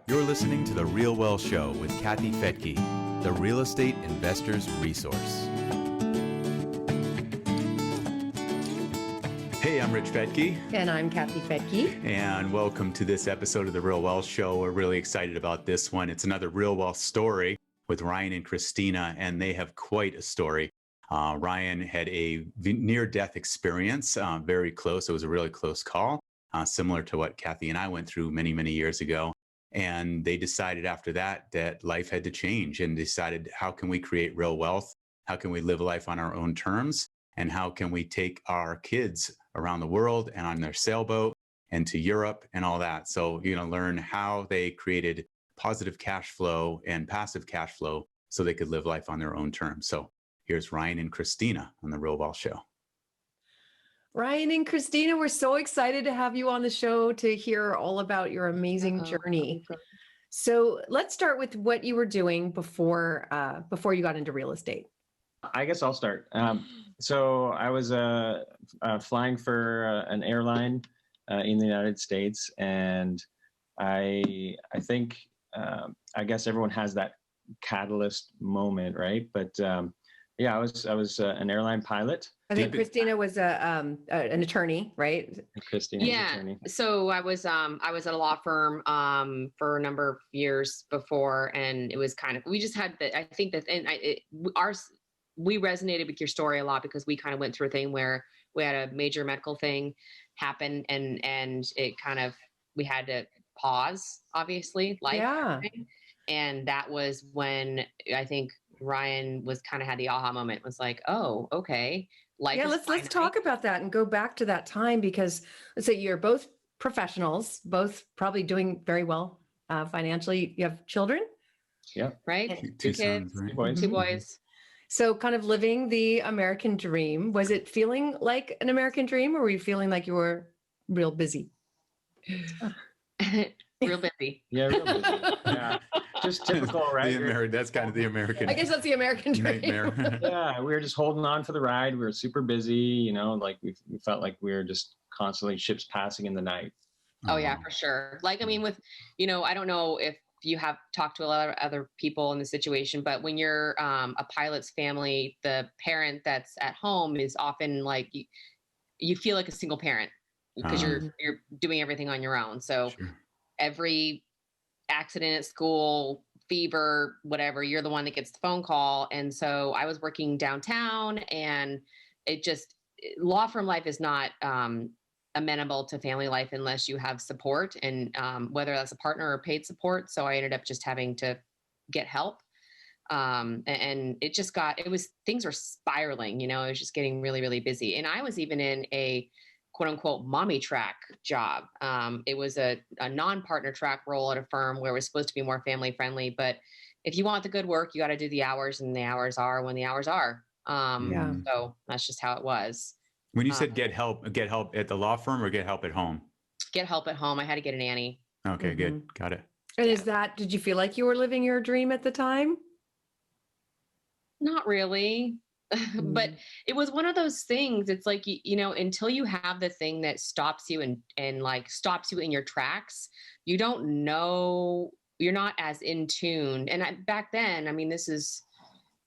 You're listening to The RealWealth Show with Kathy Fettke, the real estate investor's resource. Hey, I'm Rich Fettke. And I'm Kathy Fettke. And welcome to this episode of The RealWealth Show. We're really excited about this one. It's another Real Wealth story with Ryan and Christina, and they have quite a story. Ryan had a near-death experience, very close. It was a really close call, similar to what Kathy and I went through many, many years ago. And they decided after that life had to change, and decided, how can we create real wealth? How can we live life on our own terms? And how can we take our kids around the world and on their sailboat and to Europe and all that? So, learn how they created positive cash flow and passive cash flow so they could live life on their own terms. So here's Ryan and Christina on the Real Wealth Show. Ryan and Christina, we're so excited to have you on the show to hear all about your amazing journey. So let's start with what you were doing before you got into real estate. I guess I'll start. So I was flying for an airline in the United States, and I think I guess everyone has that catalyst moment, right? But yeah, I was an airline pilot. I think Christina was an attorney, right? Christina, yeah. Attorney. So I was at a law firm for a number of years before, and it was kind of, we just had that. I think that, and we resonated with your story a lot because we kind of went through a thing where we had a major medical thing happen, and it kind of, we had to pause, obviously, life. Yeah. And that was when I think Ryan was kind of had the aha moment. It was like, oh, okay. Life. Yeah, let's talk about that and go back to that time, because let's say you're both professionals, both probably doing very well financially. You have children? Yeah. Right? Two kids, sons, right? Boys. two boys. So kind of living the American dream. Was it feeling like an American dream, or were you feeling like you were real busy? Real busy. Yeah, real busy. Yeah. Just typical, right? That's kind of the American. I guess that's the American dream. nightmare. Yeah, we were just holding on for the ride. We were super busy, like we felt like we were just constantly ships passing in the night. Oh yeah, for sure. Like, I mean, with, I don't know if you have talked to a lot of other people in the situation, but when you're a pilot's family, the parent that's at home is often like, you feel like a single parent because you're doing everything on your own. So Sure. Every accident at school, fever, whatever, you're the one that gets the phone call. And so I was working downtown, and law firm life is not amenable to family life unless you have support, and whether that's a partner or paid support. So I ended up just having to get help. And things were spiraling, it was just getting really, really busy. And I was even in a quote unquote mommy track job. It was a non-partner track role at a firm where it was supposed to be more family friendly, but if you want the good work, you got to do the hours, and the hours are when the hours are. So that's just how it was. When you said get help at the law firm or get help at home? Get help at home. I had to get a nanny. Okay, good. Got it. And did you feel like you were living your dream at the time? Not really. But it was one of those things. It's like, until you have the thing that stops you and like stops you in your tracks, you don't know, you're not as in tune. And back then, I mean, this is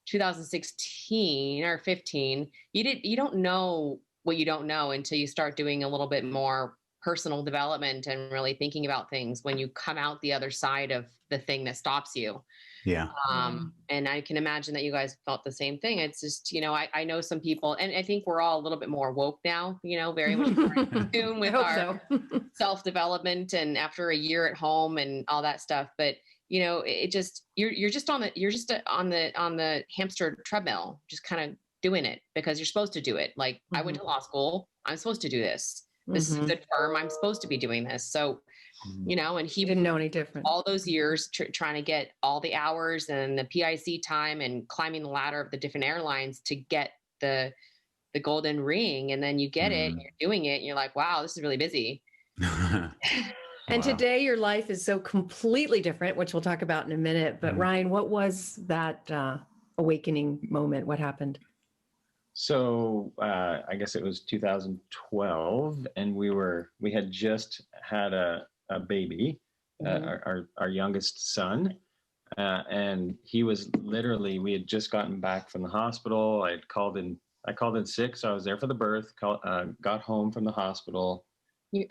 2016 or 15. You don't know what you don't know until you start doing a little bit more personal development and really thinking about things when you come out the other side of the thing that stops you. Yeah. And I can imagine that you guys felt the same thing. It's just, I know some people, and I think we're all a little bit more woke now, very much more in tune with our self-development, and after a year at home and all that stuff. But, it just, you're just on the hamster treadmill, just kind of doing it because you're supposed to do it. Like I went to law school. I'm supposed to do this. This is a good firm. I'm supposed to be doing this. So, and he didn't know any different. All those years trying to get all the hours and the PIC time and climbing the ladder of the different airlines to get the golden ring. And then you get it, and you're doing it, and you're like, wow, this is really busy. And today your life is so completely different, which we'll talk about in a minute. But Ryan, what was that awakening moment? What happened? So I guess it was 2012, and we had just had a baby, our youngest son. And he was literally, we had just gotten back from the hospital. I called in sick. So I was there for the birth, got home from the hospital.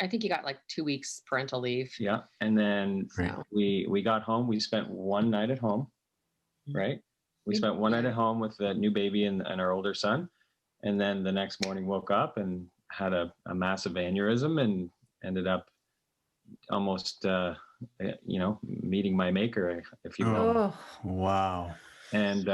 I think you got like 2 weeks parental leave. Yeah. And then So. we got home, we spent one night at home, right? We spent one night at home with the new baby and our older son. And then the next morning woke up and had a massive aneurysm and ended up almost, meeting my maker, if you will. Oh, wow. And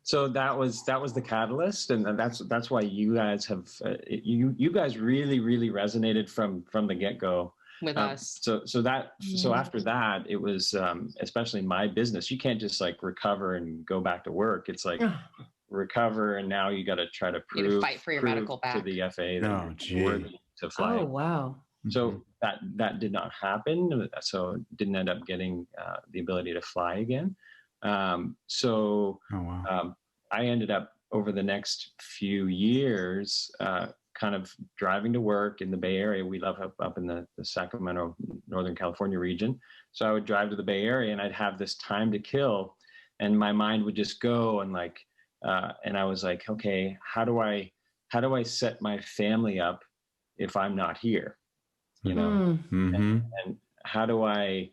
so that was the catalyst, and that's why you guys have you guys really resonated from the get-go with us. So after that, it was especially my business. You can't just like recover and go back to work. It's like recover, and now you got to try to prove, fight for your medical back to the FAA that you're worthy to fly. Oh, wow. So that did not happen. So didn't end up getting the ability to fly again. I ended up over the next few years kind of driving to work in the Bay Area. We live up in the Sacramento, Northern California region. So I would drive to the Bay Area and I'd have this time to kill, and my mind would just go and and I was like, okay, how do I set my family up if I'm not here? You know, and how do I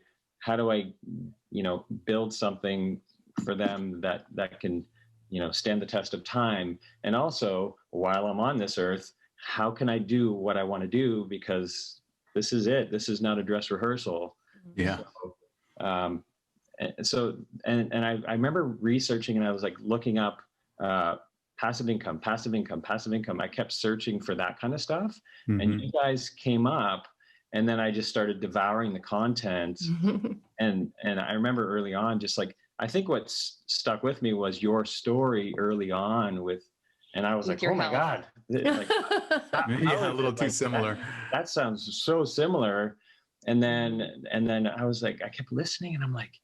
build something for them that can stand the test of time? And also, while I'm on this earth, how can I do what I want to do? Because this is it. This is not a dress rehearsal. Yeah. So I remember researching, and I was like looking up passive income. I kept searching for that kind of stuff, and you guys came up. And then I just started devouring the content. And I remember early on, just like, I think what stuck with me was your story early on and I was like, oh my God. A little too similar. That sounds so similar. And then I was like, I kept listening and I'm like,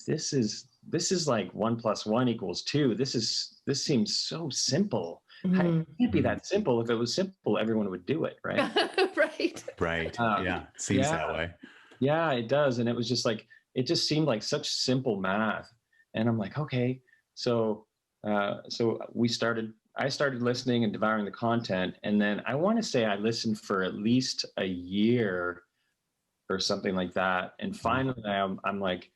this is like 1 + 1 = 2. This seems so simple. It can't be that simple. If it was simple, everyone would do it, right? Right. Yeah. Seems that way. Yeah, it does. And it was just like, it just seemed like such simple math. And I'm like, okay. So I started listening and devouring the content. And then I want to say I listened for at least a year or something like that. And finally I'm like,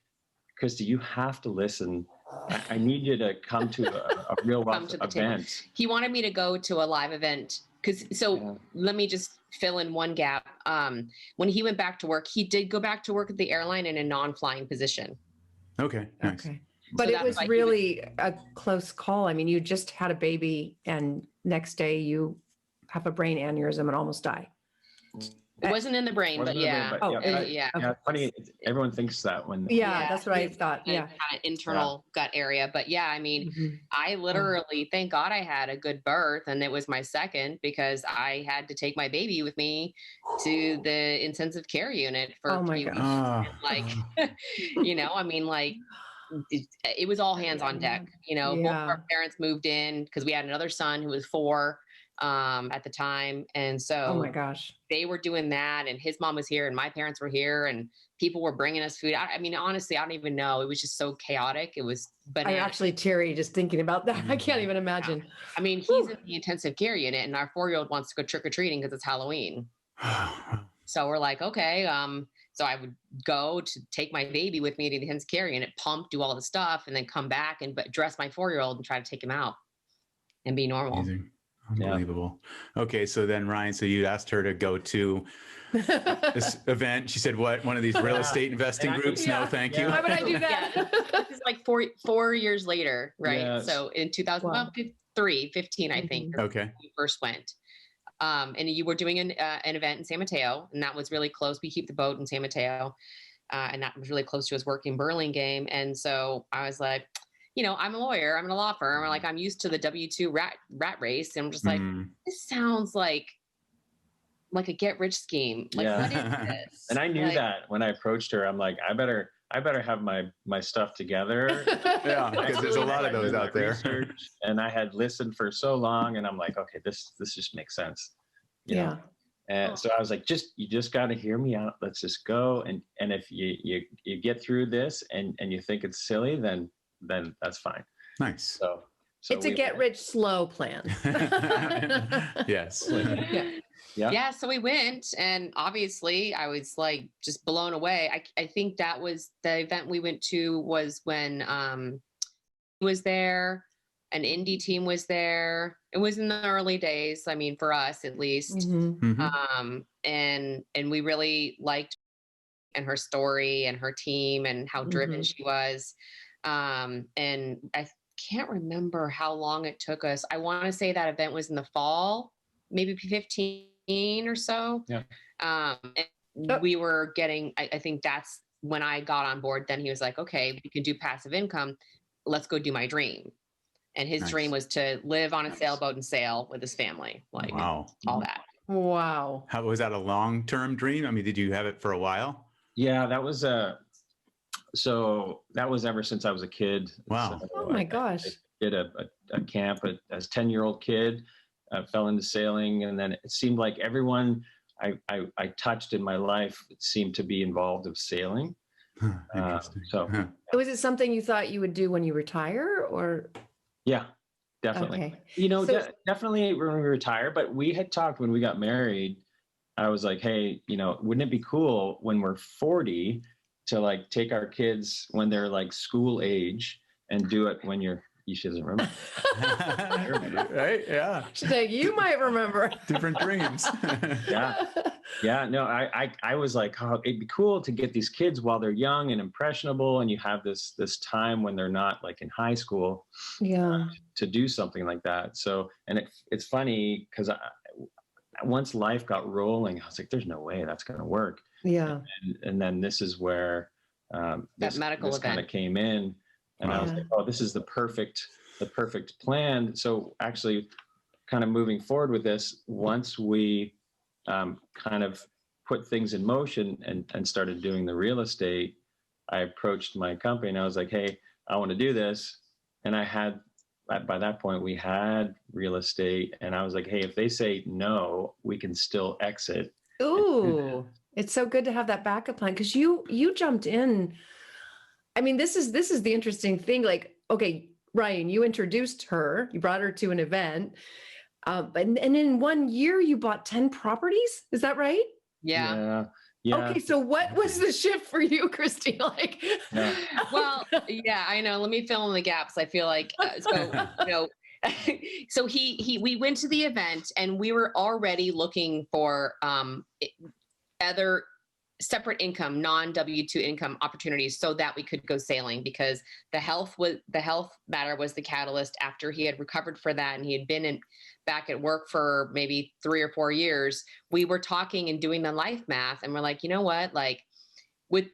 Christy, you have to listen. I need you to come to a RealWealth event. He wanted me to go to a live event let me just fill in one gap. When he went back to work, he did go back to work at the airline in a non-flying position. Okay. Nice. Okay. But it was really a close call. I mean, you just had a baby and next day you have a brain aneurysm and almost die. It wasn't in the brain, but yeah. Yeah. Funny, everyone thinks that when. Yeah, that's what I thought. Yeah. Kind of internal gut area. But yeah, I mean, I literally, thank God I had a good birth, and it was my second because I had to take my baby with me to the intensive care unit for 3 weeks. I mean, like, it was all hands on deck. Both of our parents moved in because we had another son who was 4. At the time. And so, oh my gosh, they were doing that, and his mom was here and my parents were here and people were bringing us food. I mean, honestly, I don't even know. It was just so chaotic. It was, but I'm actually teary just thinking about that. I can't even imagine. I mean, he's in the intensive care unit and our 4-year-old wants to go trick-or-treating because it's Halloween. So we're like, okay. So I would go to take my baby with me to the intensive care unit, pump, do all the stuff, and then come back and dress my 4-year-old and try to take him out and be normal. Amazing. Unbelievable. Yeah. Okay. So then Ryan, so you asked her to go to this event. She said, what? One of these real estate investing groups? No, thank you. Why would I do that? This is like four years later, right? Yes. So in 2015, I think. Okay. We first went. And you were doing an event in San Mateo, and that was really close. We keep the boat in San Mateo. And that was really close to his work in Burlingame. And so I was like, I'm a lawyer. I'm in a law firm. Like, I'm used to the W-2 rat race. And I'm just like, this sounds like a get rich scheme. Like, what is this? And I knew that when I approached her. I'm like, I better have my stuff together. Yeah, because there's a lot of those out there. And I had listened for so long, and I'm like, okay, this just makes sense. You know? And so I was like, you just got to hear me out. Let's just go. And if you get through this and you think it's silly, then that's fine. Nice. So it's a get rich slow plan. Yes. Yeah. So we went, and obviously I was like just blown away. I think that was the event we went to, was when he was there, an indie team was there. It was in the early days, I mean, for us at least. And we really liked and her story and her team and how driven she was. And I can't remember how long it took us. I want to say that event was in the fall, maybe 15 or so. Yeah. And we were getting, I think that's when I got on board. Then he was like, okay, we can do passive income. Let's go do my dream. And his dream was to live on a sailboat and sail with his family. Like, all that. Wow. How was that a long-term dream? I mean, did you have it for a while? Yeah, that was so that was ever since I was a kid. Wow. So Oh my gosh. I did a camp as a 10-year-old kid, fell into sailing. And then it seemed like everyone I touched in my life seemed to be involved with sailing. Was it something you thought you would do when you retire, or? Yeah, definitely. Okay. Definitely when we retire, but we had talked when we got married. I was like, hey, wouldn't it be cool when we're 40 to like take our kids when they're like school age and do it when she doesn't remember. Right? Yeah. She's like, you might remember. Different dreams. Yeah. No, I was like, oh, it'd be cool to get these kids while they're young and impressionable, and you have this time when they're not like in high school. Yeah. To do something like that. So, and it's funny because once life got rolling, I was like, there's no way that's going to work. Yeah. And then this is where that medical event kind of came in, and I was like, oh, this is the perfect plan. So actually kind of moving forward with this, once we kind of put things in motion and started doing the real estate, I approached my company and I was like, hey, I want to do this. And by that point we had real estate, and I was like, hey, if they say no, we can still exit. Ooh, it's so good to have that backup plan, because you jumped in. I mean, this is the interesting thing. Like, okay, Ryan, you introduced her, you brought her to an event, and in 1 year you bought 10 properties. Is that right? Yeah. Okay, so what was the shift for you, Christina? Like, well, yeah, I know. Let me fill in the gaps. I feel like so we went to the event, and we were already looking for other separate income, non-W-2 income opportunities, so that we could go sailing, because the health matter was the catalyst. After he had recovered for that and he had been back at work for maybe 3 or 4 years, we were talking and doing the life math, and we're like, you know what, like with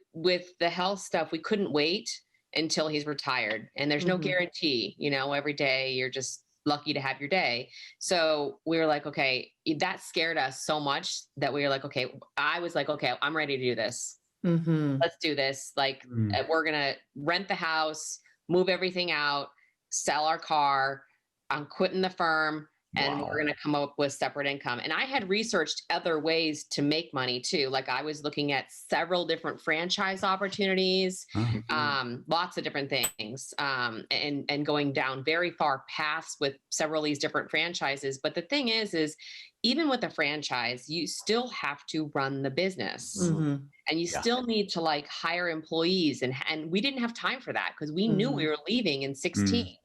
the health stuff, we couldn't wait until he's retired, and there's no guarantee, every day you're just lucky to have your day. So we were like, okay, that scared us so much that we were like, okay, I was like, okay, I'm ready to do this. Let's do this. Like, we're going to rent the house, move everything out, sell our car. I'm quitting the firm, and we're going to come up with separate income. And I had researched other ways to make money too. Like, I was looking at several different franchise opportunities, lots of different things, and going down very far paths with several of these different franchises. But the thing is even with a franchise, you still have to run the business, and you still need to like hire employees. And we didn't have time for that, because we knew we were leaving in 16.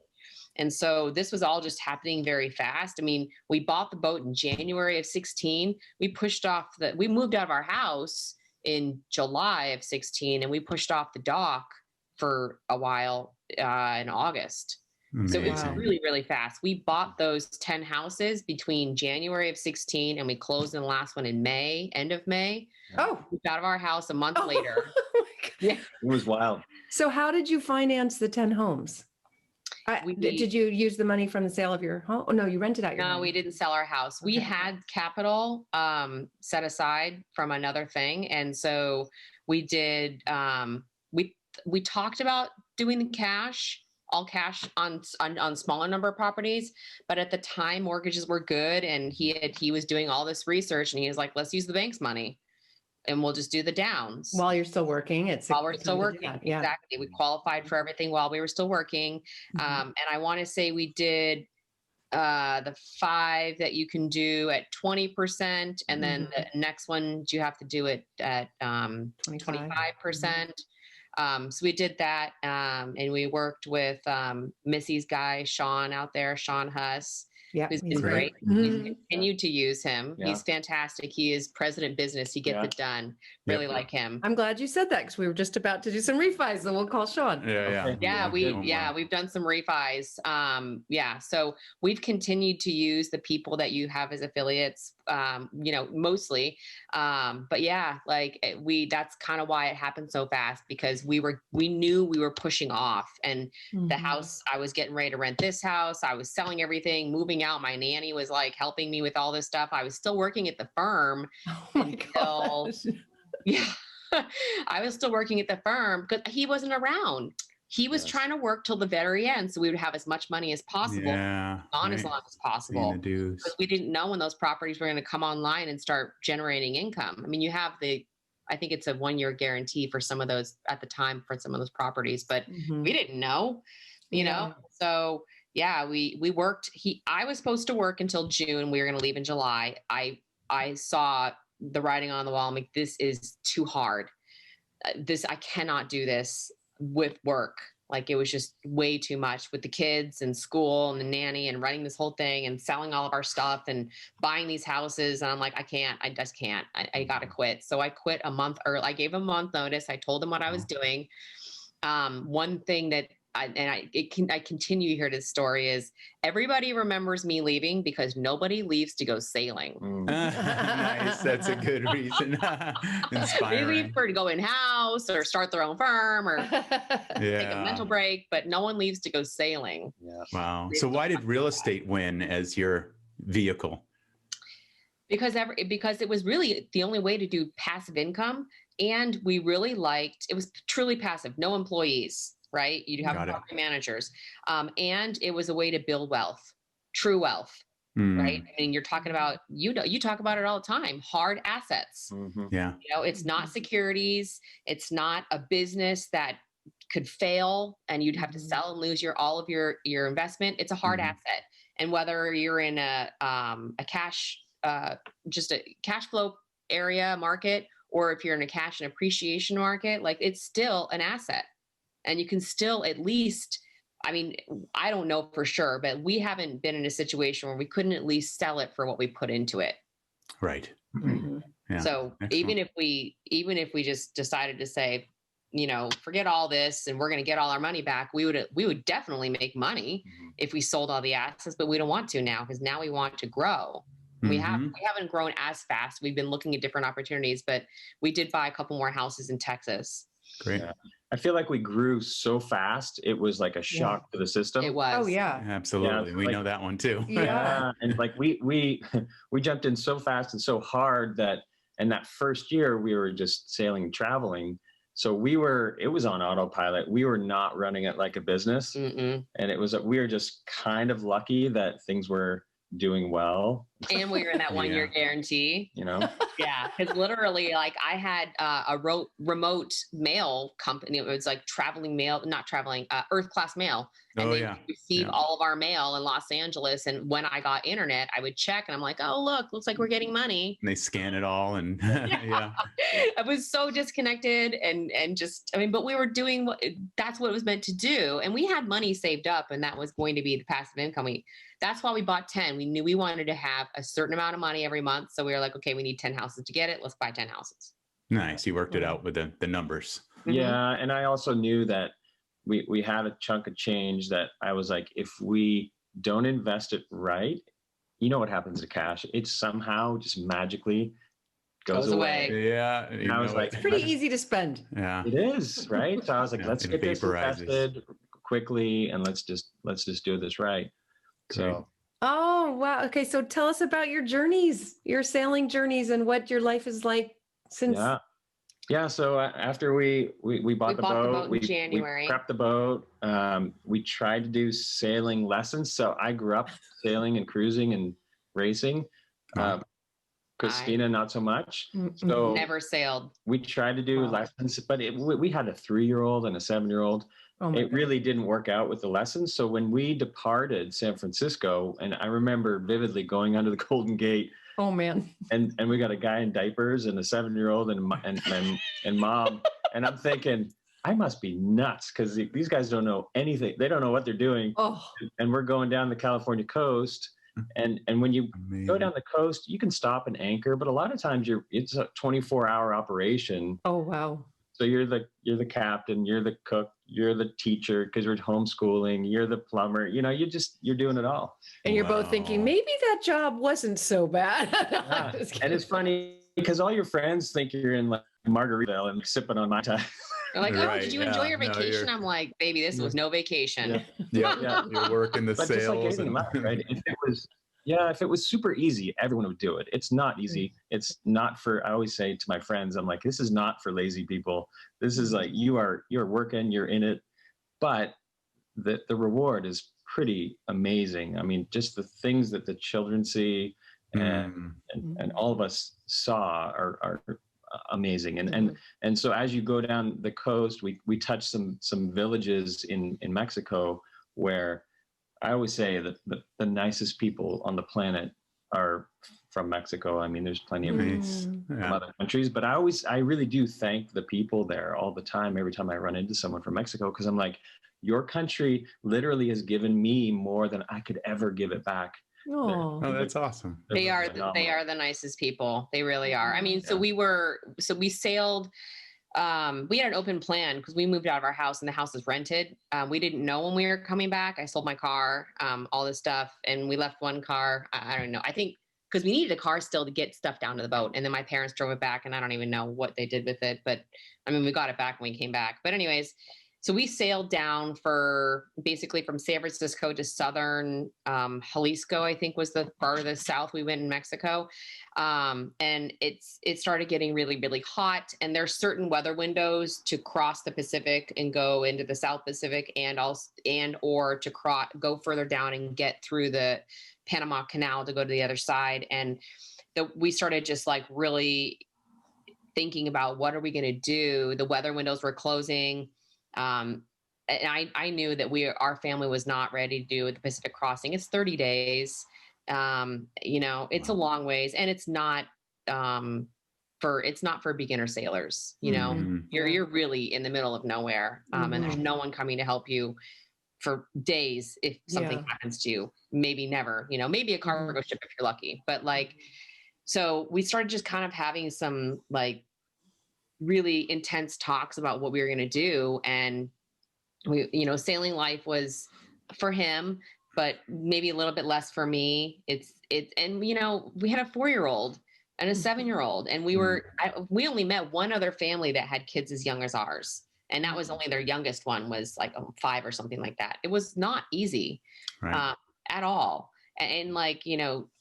And so this was all just happening very fast. I mean, we bought the boat in January of 16. We moved out of our house in July of 16, and we pushed off the dock for a while in August. Amazing. So it was really, really fast. We bought those 10 houses between January of 16, and we closed on the last one in May, end of May. Oh, we got out of our house a month later. Yeah, it was wild. So how did you finance the 10 homes? Did you use the money from the sale of your home? Oh, no, you rented out your home. No, we didn't sell our house. We had capital set aside from another thing. And so we did, we talked about doing the cash all cash on smaller number of properties. But at the time, mortgages were good, and he was doing all this research, and he was like, let's use the bank's money, and we'll just do the downs. While you're still working at 6%. While we're still working. Yeah. Exactly. We qualified for everything while we were still working. And I want to say we did the 5 that you can do at 20%. And then the next one, you have to do it at 25%. So we did that. And we worked with Missy's guy, Sean out there, Sean Huss. Yeah, who's been great. We've continued to use him. Yeah. He's fantastic. He is president business. He gets it done. Really like him. I'm glad you said that, because we were just about to do some refis, so we'll call Sean. We've done some refis. So we've continued to use the people that you have as affiliates, mostly. That's kind of why it happened so fast, because we knew we were pushing off, and the house, I was getting ready to rent this house. I was selling everything, moving out. My nanny was like helping me with all this stuff. I was still working at the firm. Oh my gosh. Yeah. I was still working at the firm because he wasn't around. He was trying to work till the very end, so we would have as much money as possible, as long as possible. Because we didn't know when those properties were going to come online and start generating income. I mean, you have I think it's a 1-year guarantee for some of those at the time for some of those properties, but we didn't know, you know? So yeah, we worked. I was supposed to work until June. We were going to leave in July. I saw the writing on the wall. I'm like, this is too hard. I cannot do this with work. Like, it was just way too much with the kids and school and the nanny and running this whole thing and selling all of our stuff and buying these houses. And I'm like, I just can't, I got to quit. So I quit a month early. I gave a month notice. I told them what I was doing. One thing that I continue to hear this story is everybody remembers me leaving because nobody leaves to go sailing. Nice. That's a good reason. Inspiring. They leave to go in-house or start their own firm or take a mental break, but no one leaves to go sailing. Yeah. Wow. So why did real estate win as your vehicle? Because it was really the only way to do passive income. And we really liked, it was truly passive, no employees. Right? You'd have property managers. And it was a way to build wealth, true wealth, right? I mean, you're talking about, you talk about it all the time, hard assets. Yeah. It's not securities. It's not a business that could fail and you'd have to sell and lose all of your investment. It's a hard asset. And whether you're in a cash, just a cash flow area market, or if you're in a cash and appreciation market, like, it's still an asset. And you can still at least, I mean, I don't know for sure, but we haven't been in a situation where we couldn't at least sell it for what we put into it. Right. Yeah. So even if we just decided to say, forget all this and we're going to get all our money back, we would definitely make money if we sold all the assets, but we don't want to now, because now we want to grow. We haven't grown as fast. We've been looking at different opportunities, but we did buy a couple more houses in Texas. Great. Yeah. I feel like we grew so fast. It was like a shock to the system. It was. Oh yeah. Absolutely. We know that one too. Yeah. And like we jumped in so fast and so hard that, and that first year we were just sailing and traveling. So it was on autopilot. We were not running it like a business. And we were just kind of lucky that things were doing well. And we were in that 1-year guarantee. Yeah. Because literally, like, I had a remote mail company. It was like traveling mail, not traveling, Earth Class Mail. And they would receive all of our mail in Los Angeles. And when I got internet, I would check and I'm like, oh, looks like we're getting money. And they scan it all. And I was so disconnected and just, but we were doing that's what it was meant to do. And we had money saved up, and that was going to be the passive income. That's why we bought 10. We knew we wanted to have a certain amount of money every month. So we were like, okay, we need 10 houses to get it. Let's buy 10 houses. Nice. You worked it out with the numbers. Yeah. And I also knew that we had a chunk of change that I was like, if we don't invest it right, you know what happens to cash? It somehow just magically goes away. Yeah. And I was like, it's pretty easy to spend. Yeah. It is, right? So I was like, let's get this invested quickly and let's just do this right. So. Oh, wow. Okay. So tell us about your journeys, your sailing journeys, and what your life is like since Yeah, so after we bought the boat, in January. we prepped the boat. We tried to do sailing lessons. So I grew up sailing and cruising and racing. Christina, not so much. So never sailed. we tried to do lessons, but we had a 3-year-old and a 7-year-old. It really didn't work out with the lessons. So when we departed San Francisco, and I remember vividly going under the Golden Gate. Oh man! And we got a guy in diapers and a 7-year-old and mom, and I'm thinking I must be nuts because these guys don't know anything. They don't know what they're doing. Oh. And we're going down the California coast, and when you go down the coast, you can stop and anchor, but a lot of times it's a 24-hour operation. Oh wow! So you're the captain, you're the cook, you're the teacher because you're homeschooling, you're the plumber, you're doing it all. And you're both thinking, maybe that job wasn't so bad. Yeah. And it's funny because all your friends think you're in like Margaritaville and sipping on Mai Tai. They're like, oh, did you enjoy your vacation? I'm like, baby, this was no vacation. Yeah. You're working the but sales. Right? If it was super easy, everyone would do it. It's not easy. It's not for, I always say to my friends, I'm like, this is not for lazy people. This is like, you're working, you're in it, but the reward is pretty amazing. I mean, just the things that the children see and all of us saw are amazing. And so as you go down the coast, we touched some villages in Mexico where I always say that the nicest people on the planet are from Mexico. I mean, there's plenty of from other countries, but I really do thank the people there all the time. Every time I run into someone from Mexico, because I'm like, your country literally has given me more than I could ever give it back. Oh, that's awesome. They are the nicest people. They really are. I mean, so we sailed. We had an open plan because we moved out of our house and the house is rented. We didn't know when we were coming back. I sold my car, all this stuff, and we left one car. I don't know. I think because we needed a car still to get stuff down to the boat, and then my parents drove it back, and I don't even know what they did with it. But I mean, we got it back when we came back. But anyways, so we sailed down for basically from San Francisco to southern Jalisco, I think was the farthest south we went in Mexico. And it started getting really, really hot. And there's certain weather windows to cross the Pacific and go into the South Pacific or to go further down and get through the Panama Canal to go to the other side. And we started just like really thinking about what are we going to do? The weather windows were closing. And I knew that our family was not ready to do the Pacific crossing. It's 30 days. It's a long ways, and it's not for beginner sailors. You're really in the middle of nowhere. And there's no one coming to help you for days. If something happens to you, maybe never, maybe a cargo ship if you're lucky, but so we started just kind of having some really intense talks about what we were going to do. And we, sailing life was for him, but maybe a little bit less for me. And we had a 4-year-old and a 7-year-old, and we only met one other family that had kids as young as ours. And that was only their youngest one was 5 or something like that. It was not easy at all. And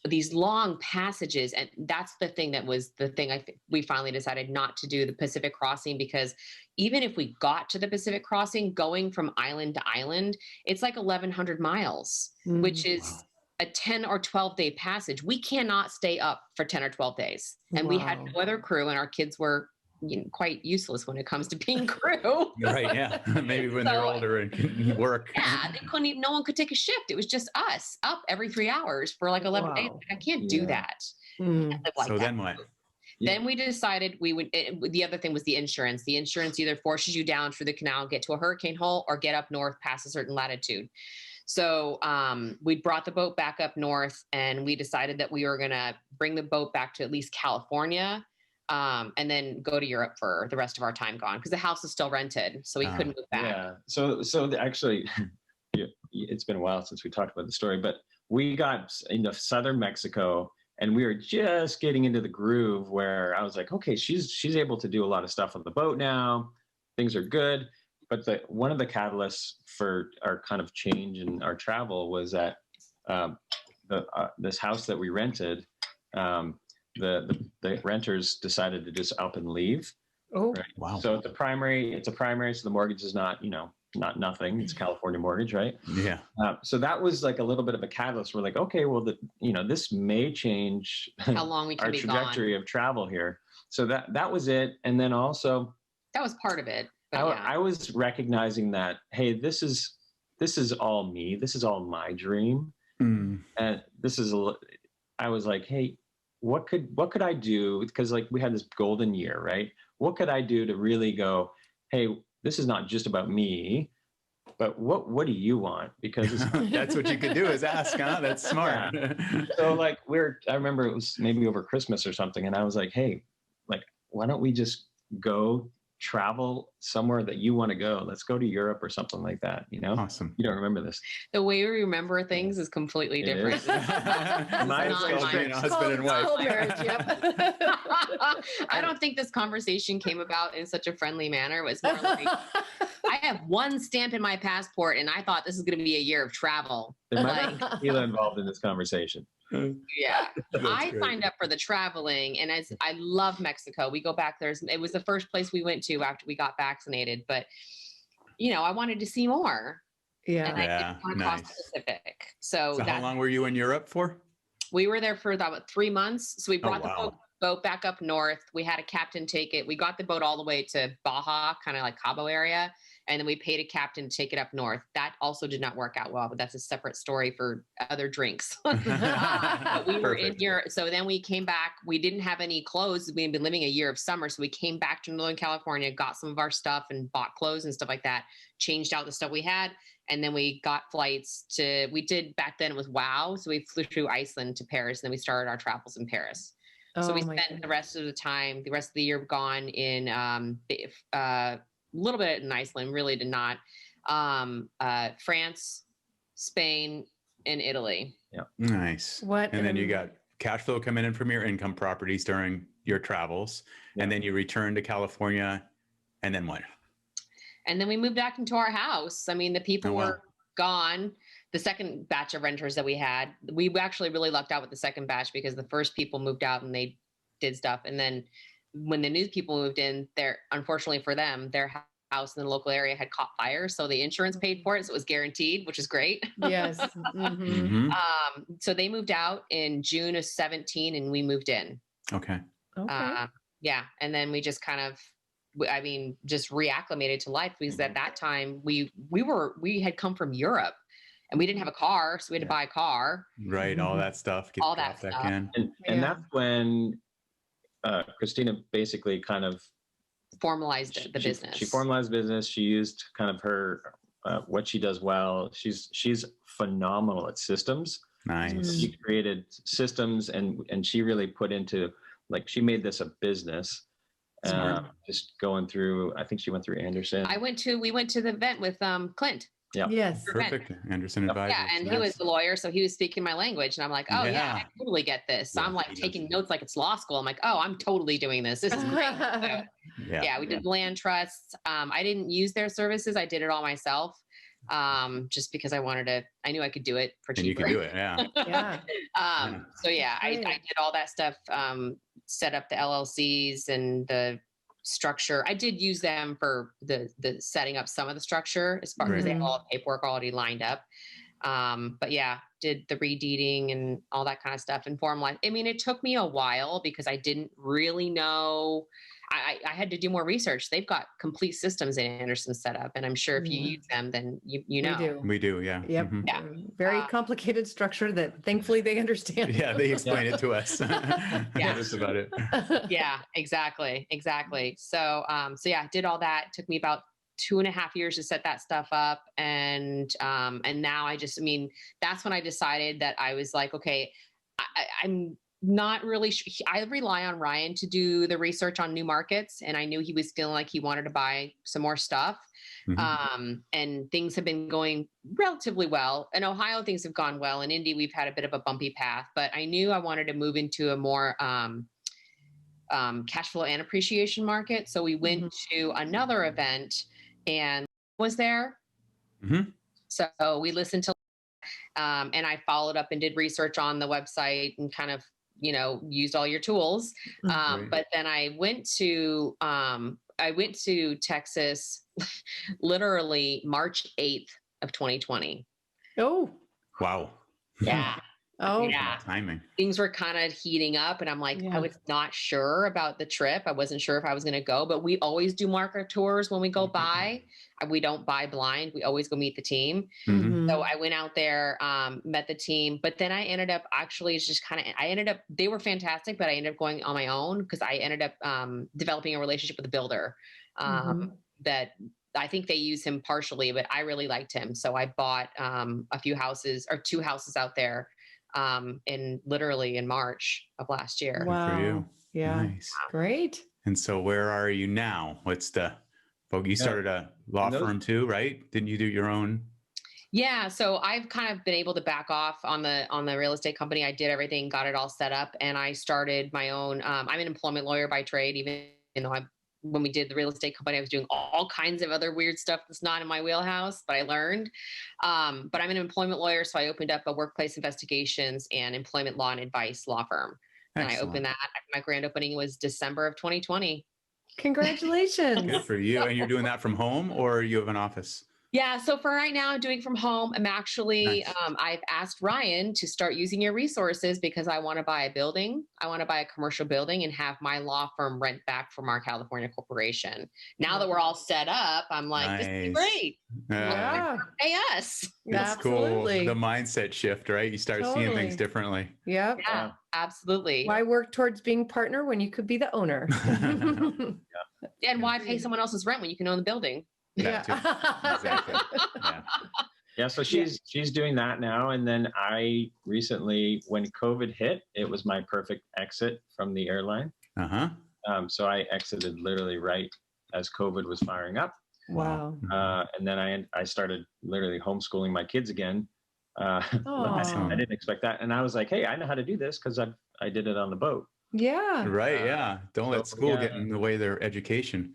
these long passages. And that's the thing that was the thing we finally decided not to do the Pacific crossing, because even if we got to the Pacific crossing, going from island to island, it's like 1,100 miles, which is a 10 or 12 day passage. We cannot stay up for 10 or 12 days. And we had no other crew, and our kids were quite useless when it comes to being crew. Right. Yeah. Maybe when they're older and can work. Yeah. They couldn't even, no one could take a shift. It was just us up every 3 hours for 11 days. I can't do that. So then what? Then we decided the other thing was the insurance. The insurance either forces you down through the canal, get to a hurricane hole, or get up north past a certain latitude. So we brought the boat back up north, and we decided that we were going to bring the boat back to at least California. And then go to Europe for the rest of our time gone, because the house is still rented, so we couldn't move back. Yeah. So actually, it's been a while since we talked about the story, but we got into southern Mexico, and we were just getting into the groove where I was like, okay, she's able to do a lot of stuff on the boat now. Things are good. But one of the catalysts for our kind of change in our travel was that this house that we rented. The renters decided to just up and leave. Oh, Right. Wow. So it's a primary. So the mortgage is not, not nothing. It's California mortgage, right? Yeah. So that was like a little bit of a catalyst. We're like, okay, well, this may change How long we can our be trajectory gone. of travel here. So that was it. And then also, That was part of it. But I was recognizing that, hey, this is all me. This is all my dream. Mm. And I was like, hey, what could I do? Because like we had this golden year, right? What could I do to really go, hey, this is not just about me, but what do you want? Because That's what you could do is ask, huh? That's smart. so like I remember it was maybe over Christmas or something, and I was like, hey, like, why don't we just go travel somewhere that you want to go? Let's go to Europe or something like that, Awesome. You don't remember this. the way we remember things is completely It different. is. Mine's not called mine. being a husband and wife. Called marriage, yep. I don't think this conversation came about in such a friendly manner. It was more like, I have one stamp in my passport and I thought this is going to be a year of travel. There might be tequila involved in this conversation. Yeah. I great. signed up for the traveling, and as I love Mexico. We go back there. It was the first place we went to after we got vaccinated, but I wanted to see more. Yeah. And I didn't want to cross the Pacific. So how long were you in Europe for? we were there for about 3 months. So we brought wow. the boat back up north. We had a captain take it. We got the boat all the way to Baja, kind of like Cabo area. And then we paid a captain to take it up north. That also did not work out well, but that's a separate story for other drinks. But we were in Europe. So then we came back. We didn't have any clothes. We had been living a year of summer. So we came back to Northern California, got some of our stuff and bought clothes and stuff like that, changed out the stuff we had. And then we got flights we did back then it was WOW. So we flew through Iceland to Paris, and then we started our travels in Paris. So we spent the rest of the year gone in a little bit in Iceland, really did not. France, Spain, and Italy. Yeah. Nice. And then you got cash flow coming in from your income properties during your travels. Yeah. And then you return to California. And then what? And then we moved back into our house. I mean, the people were gone. The second batch of renters that we had, we actually really lucked out with the second batch because the first people moved out and they did stuff. And then when the new people moved in, unfortunately for them, their house in the local area had caught fire. So the insurance paid for it. So it was guaranteed, which is great. Yes. Mm-hmm. So they moved out in June of 17 and we moved in. Okay. Yeah. And then we just kind of, just reacclimated to life because at that time we had come from Europe and we didn't have a car. So we had to buy a car. Right. All that stuff. All that stuff. And that's when Christina basically kind of formalized the business. She formalized business. She used kind of her, what she does well. She's phenomenal at systems. Nice. She created systems and she really put into, like, she made this a business. Just going through, I think she went through Anderson. We went to the event with Clint. Yeah. Yes. Perfect. Anderson Advisors. Yeah. And he was the lawyer. So he was speaking my language and I'm like, oh yeah, I totally get this. So I'm like taking notes like it's law school. I'm like, oh, I'm totally doing this. This is great. So, we did land trusts. I didn't use their services. I did it all myself. Just because I knew I could do it for cheaper. And you could do it. Yeah. I did all that stuff, set up the LLCs and the structure. I did use them for the setting up some of the structure as far as they have all the paperwork already lined up. But yeah, did the redeeding and all that kind of stuff and formalized. I mean, it took me a while because I didn't really know. I had to do more research. They've got complete systems in Anderson set up, and I'm sure if you use them, then you know. We do, yeah. Yep. Mm-hmm. Yeah. Very complicated structure that thankfully they understand. Yeah, they explain it to us. That's about it. Yeah, exactly. So, did all that. It took me about 2.5 years to set that stuff up, and now that's when I decided that I was like, okay, I'm not really I rely on Ryan to do the research on new markets, and I knew he was feeling like he wanted to buy some more stuff. And things have been going relatively well. In Ohio, things have gone well. In Indy, we've had a bit of a bumpy path, but I knew I wanted to move into a more cash flow and appreciation market. So we went to another event and was there. So we listened to and I followed up and did research on the website and kind of used all your tools. Right. But then I went to Texas literally March 8th of 2020. Oh, Wow. Yeah. oh, Yeah. Timing. Things were kind of heating up, and I'm like, Yeah. I was not sure about the trip. I wasn't sure if I was going to go, but we always do market tours when we go by. We don't buy blind. We always go meet the team. Mhm. So I went out there, met the team, but then I ended up they were fantastic, but I ended up going on my own because I ended up developing a relationship with a builder that I think they use him partially, but I really liked him. So I bought a few houses or 2 houses out there literally in March of last year. Good for you. wow. Yeah. Nice. Great. And so where are you now? You started a law firm too, right? Didn't you do your own? Yeah. So I've kind of been able to back off on the real estate company. I did everything, got it all set up, and I started my own. I'm an employment lawyer by trade, even though when we did the real estate company, I was doing all kinds of other weird stuff that's not in my wheelhouse, but I learned. But I'm an employment lawyer, so I opened up a workplace investigations and employment law and advice law firm. And I opened that. My grand opening was December of 2020. Congratulations. Good for you. And you're doing that from home, or you have an office? Yeah. So for right now, I'm doing from home. I'm actually, Nice. I've asked Ryan to start using your resources because I want to buy a building. I want to buy a commercial building and have my law firm rent back from our California corporation. Now that we're all set up, I'm like, this is Nice. great. Yeah. Pay us. That's Absolutely. cool. The mindset shift, right? You start seeing Totally. things differently. Yep. Yeah, absolutely. Why work towards being partner when you could be the owner? And why pay someone else's rent when you can own the building? That too. Exactly. Yeah. Yeah, so she's doing that now. And then I recently, when COVID hit, it was my perfect exit from the airline. Uh-huh. So I exited literally right as COVID was firing up. Wow. And then I started literally homeschooling my kids again. I didn't expect that. And I was like, hey, I know how to do this because I did it on the boat. Yeah. Right. Yeah. Don't let so, school yeah. get in the way of their education.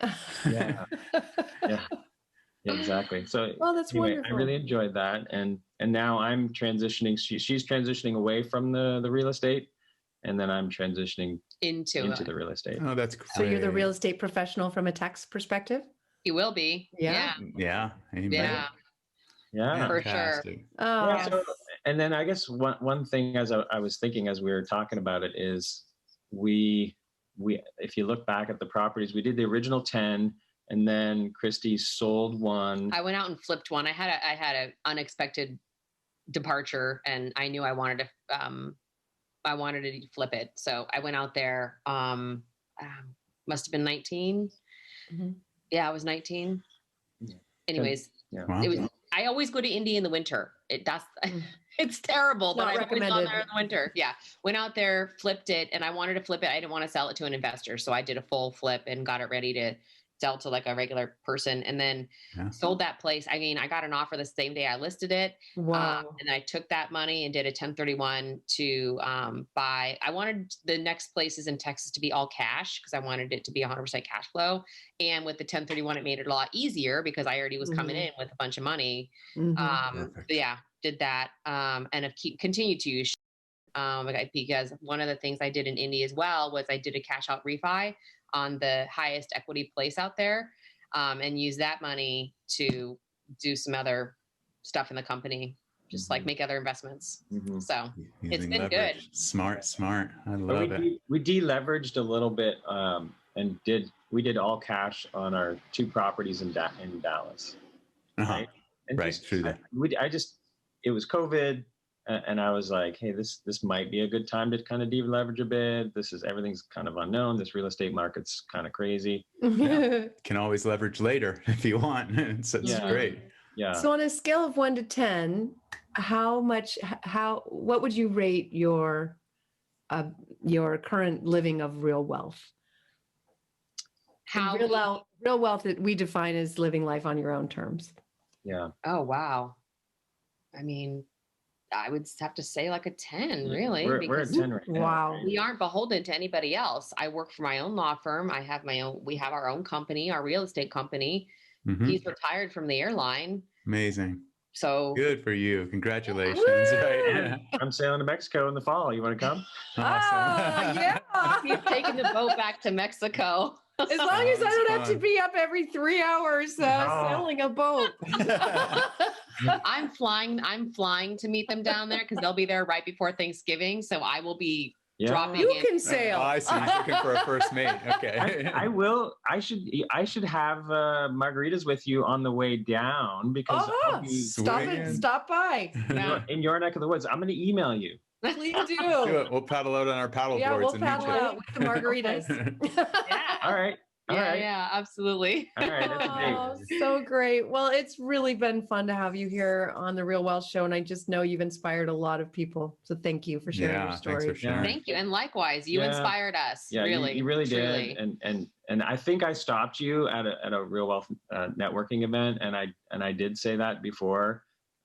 Yeah. Yeah, exactly. So Well, that's anyway, wonderful. I really enjoyed that. And now I'm transitioning. She's transitioning away from the real estate. And then I'm transitioning into the real estate. Oh, that's great. So you're the real estate professional from a tax perspective? You will be. Yeah. Yeah. Amen. Yeah. Yeah. For sure. Fantastic. Oh, Yeah, so, and then I guess one thing as I was thinking as we were talking about it is we if you look back at the properties, we did the original 10, and then Christy sold one. I went out and flipped one. I had an unexpected departure, and I knew I wanted to flip it. So I went out there. Must have been 19. Mhm. Yeah, I was 19. Yeah. Anyways, Wow. it was. I always go to Indy in the winter. It's terrible, but Not I've always gone recommended. there in the winter. Yeah, went out there, flipped it, and I wanted to flip it. I didn't want to sell it to an investor, so I did a full flip and got it ready to sell to like a regular person, and then sold that place. I mean, I got an offer the same day I listed it. wow. And I took that money and did a 1031 to buy. I wanted the next places in Texas to be all cash because I wanted it to be 100% cash flow. And with the 1031, it made it a lot easier because I already was coming in with a bunch of money. Perfect. But yeah, did that and have continued to use because one of the things I did in Indy as well was I did a cash out refi on the highest equity place out there and use that money to do some other stuff in the company, just like make other investments. So it's been good. Smart. I love it. We deleveraged a little bit and we did all cash on our 2 properties in Dallas. Right. And Right. True that. It was COVID. And I was like, hey, this might be a good time to kind of deleverage a bit. Everything's kind of unknown. This real estate market's kind of crazy. Can always leverage later if you want. It's great. Yeah. So on a scale of 1 to 10, what would you rate your current living of real wealth? Real wealth that we define as living life on your own terms. Yeah. Oh, wow. I mean, I would have to say like a 10, really. We're at 10 right now. Wow. We aren't beholden to anybody else. I work for my own law firm. We have our own company, our real estate company. Mhm. He's retired from the airline. Amazing. So Good for you. Congratulations. Woo! Right? And I'm sailing to Mexico in the fall. You want to come? Awesome. yeah. he's taking the boat back to Mexico. As long as I don't have to fun. be up every 3 hours sailing a boat. I'm flying to meet them down there because they'll be there right before Thanksgiving. So I will be Yeah. dropping You in. can sail. Oh, I see. He's looking for a first mate. Okay. I will. I should have margaritas with you on the way down because I'll be Sweet. Stop by. Yeah. in your neck of the woods. I'm going to email you. Please Do do. it. We'll paddle out on our paddle Yeah, boards we'll and meet paddle you. out with the margaritas. Yeah. All right. All yeah, right. yeah, absolutely. All right. That's a date. Oh, so great. Well, it's really been fun to have you here on the Real Wealth Show. And I just know you've inspired a lot of people. So thank you for sharing your Yeah, story. thanks for sharing. Thank you. And likewise, you Yeah. inspired us. Yeah, really. you really truly. did, and I think I stopped you at a Real Wealth networking event, and I did say that before,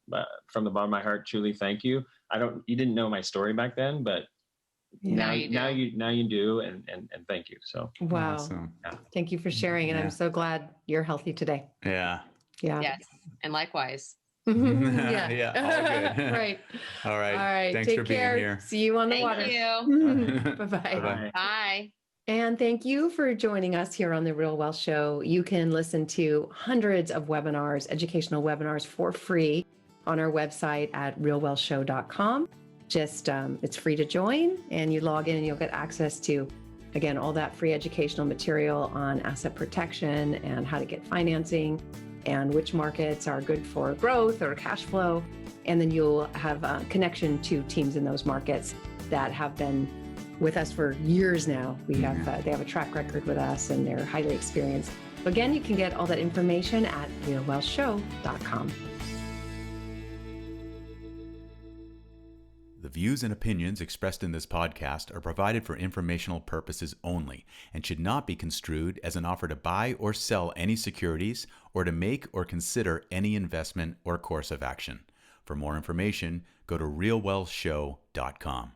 but from the bottom of my heart, truly thank you. You didn't know my story back then, but now you do, and thank you. So Wow. Awesome. Thank you for sharing. And Yeah. I'm so glad you're healthy today. Yeah. Yeah. Yes. And likewise. yeah. Yeah, all good. Right. All right. All right. Thanks Take for care. being here. See you on the Thank water. you. Bye-bye. Bye-bye. Bye. And thank you for joining us here on the Real Wealth Show. You can listen to hundreds of webinars, educational webinars for free on our website at realwealthshow.com. Just it's free to join, and you log in and you'll get access to, again, all that free educational material on asset protection and how to get financing and which markets are good for growth or cash flow. And then you'll have a connection to teams in those markets that have been with us for years now. They have a track record with us, and they're highly experienced. Again, you can get all that information at realwealthshow.com. The views and opinions expressed in this podcast are provided for informational purposes only and should not be construed as an offer to buy or sell any securities or to make or consider any investment or course of action. For more information, go to realwealthshow.com.